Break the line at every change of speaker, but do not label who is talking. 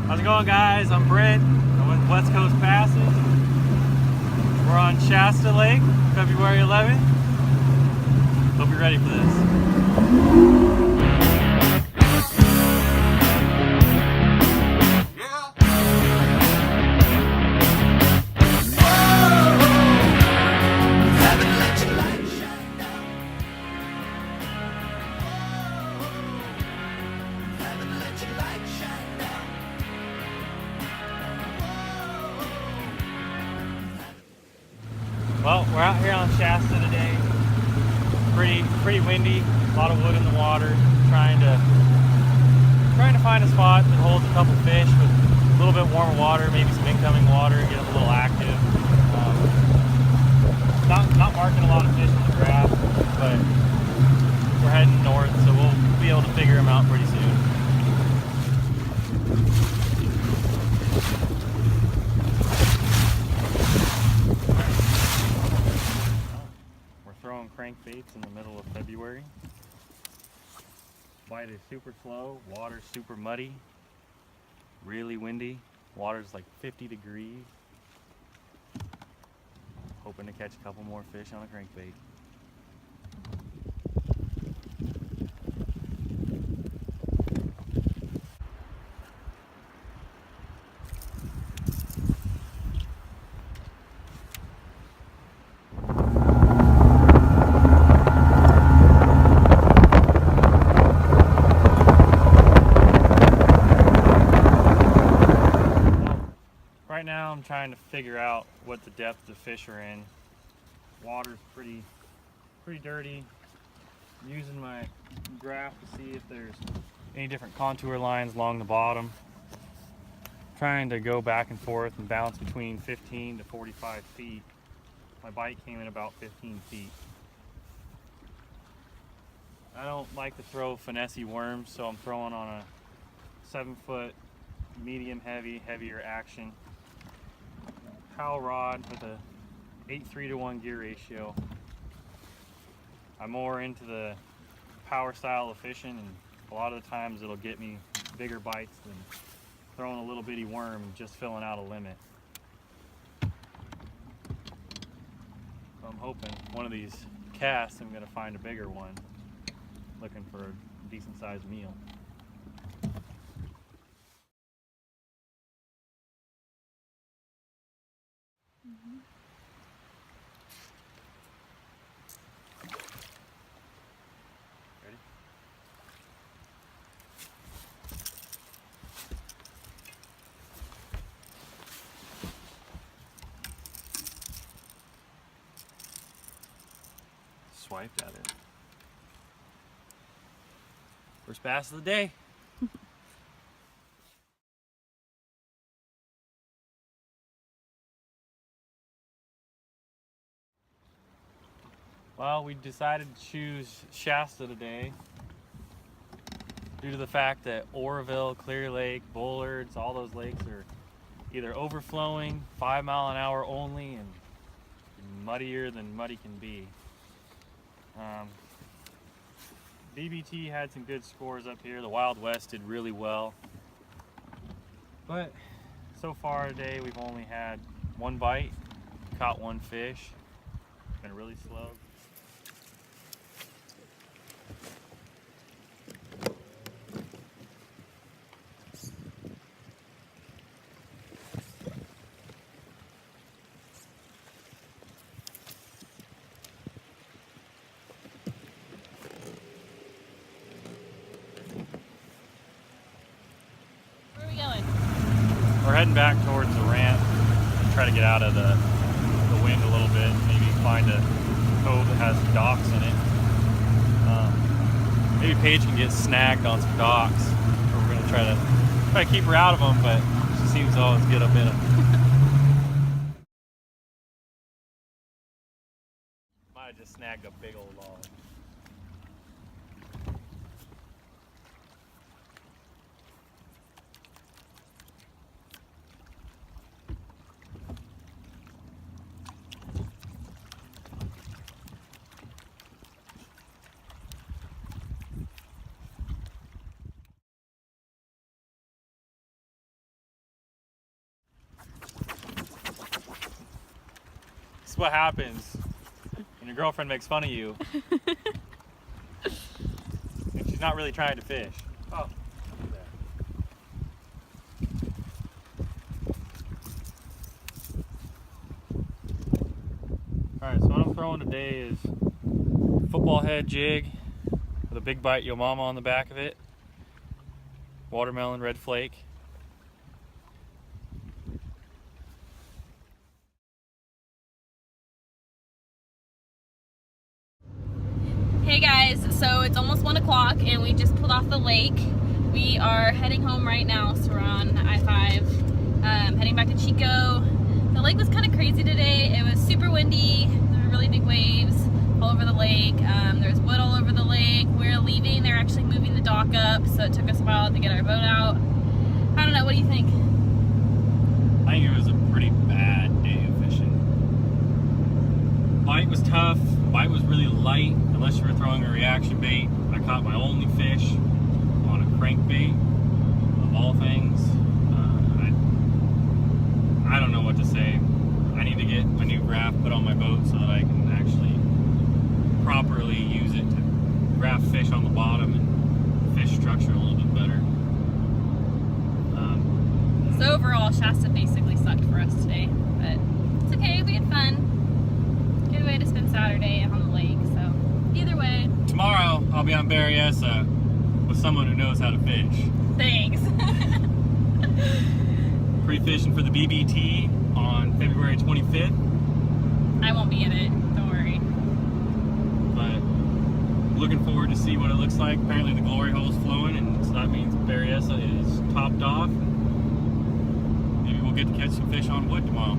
How's it going, guys? I'm Brent. I'm with West Coast Passes. We're on Shasta Lake, February 11th. Hope you're ready for this. Well, we're out here on Shasta today. Pretty windy, a lot of wood in the water. Trying to find a spot that holds a couple fish with a little bit warmer water, maybe some incoming water, get them a little active. Not marking a lot of fish in the graph, but we're heading north, so we'll be able to figure them out pretty soon. Throwing crankbaits in the middle of February. Bite is super slow, water's super muddy, really windy, water's like 50 degrees. Hoping to catch a couple more fish on a crankbait. Right now I'm trying to figure out what the depth the fish are in. Water's pretty dirty. I'm using my graph to see if there's any different contour lines along the bottom. Trying to go back and forth and bounce between 15 to 45 feet. My bite came in about 15 feet. I don't like to throw finessey worms, so I'm throwing on a 7-foot medium heavier action Powell rod with a 8:3-to-1 gear ratio. I'm more into the power style of fishing, and a lot of the times it'll get me bigger bites than throwing a little bitty worm and just filling out a limit. So I'm hoping one of these casts I'm going to find a bigger one, looking for a decent sized meal. Ready? Swiped at it. First bass of the day. Well, we decided to choose Shasta today due to the fact that Oroville, Clear Lake, Bullards, all those lakes are either overflowing, 5-mile-an-hour only, and muddier than muddy can be. BBT had some good scores up here. The Wild West did really well. But so far today we've only had one bite, caught one fish. Been really slow. We're heading back towards the ramp, try to get out of the wind a little bit, maybe find a cove that has some docks in it. Maybe Paige can get snagged on some docks. We're going to try to keep her out of them, but she seems to always get up in them. Might have just snagged a big old log. is what happens when your girlfriend makes fun of you. And she's not really trying to fish. Oh, look at that. Alright, so what I'm throwing today is football head jig with a big bite Yo Mama on the back of it. Watermelon red flake.
Hey guys, so it's almost 1 o'clock and we just pulled off the lake. We are heading home right now, so we're on I-5, heading back to Chico. The lake was kind of crazy today. It was super windy. There were really big waves all over the lake. There's wood all over the lake. We're leaving. They're actually moving the dock up, so it took us a while to get our boat out. I don't know, what do you think?
I think it was a pretty bad day of fishing. Bite was tough. Bite was really light, unless you were throwing a reaction bait. I caught my only fish on a crankbait, of all things. I don't know what to say. I need to get a new graph put on my boat so that I can actually properly use it to graph fish on the bottom and fish structure a little bit better.
So overall, Shasta basically sucked for us today, but it's okay, we had fun. Good way to spend Saturday on the lake, so either way.
Tomorrow, I'll be on Berryessa with someone who knows how to fish.
Thanks.
Pre-fishing for the BBT on February 25th.
I won't be in it, don't worry.
But looking forward to see what it looks like. Apparently the glory hole's flowing, and so that means Berryessa is topped off. Maybe we'll get to catch some fish on wood tomorrow.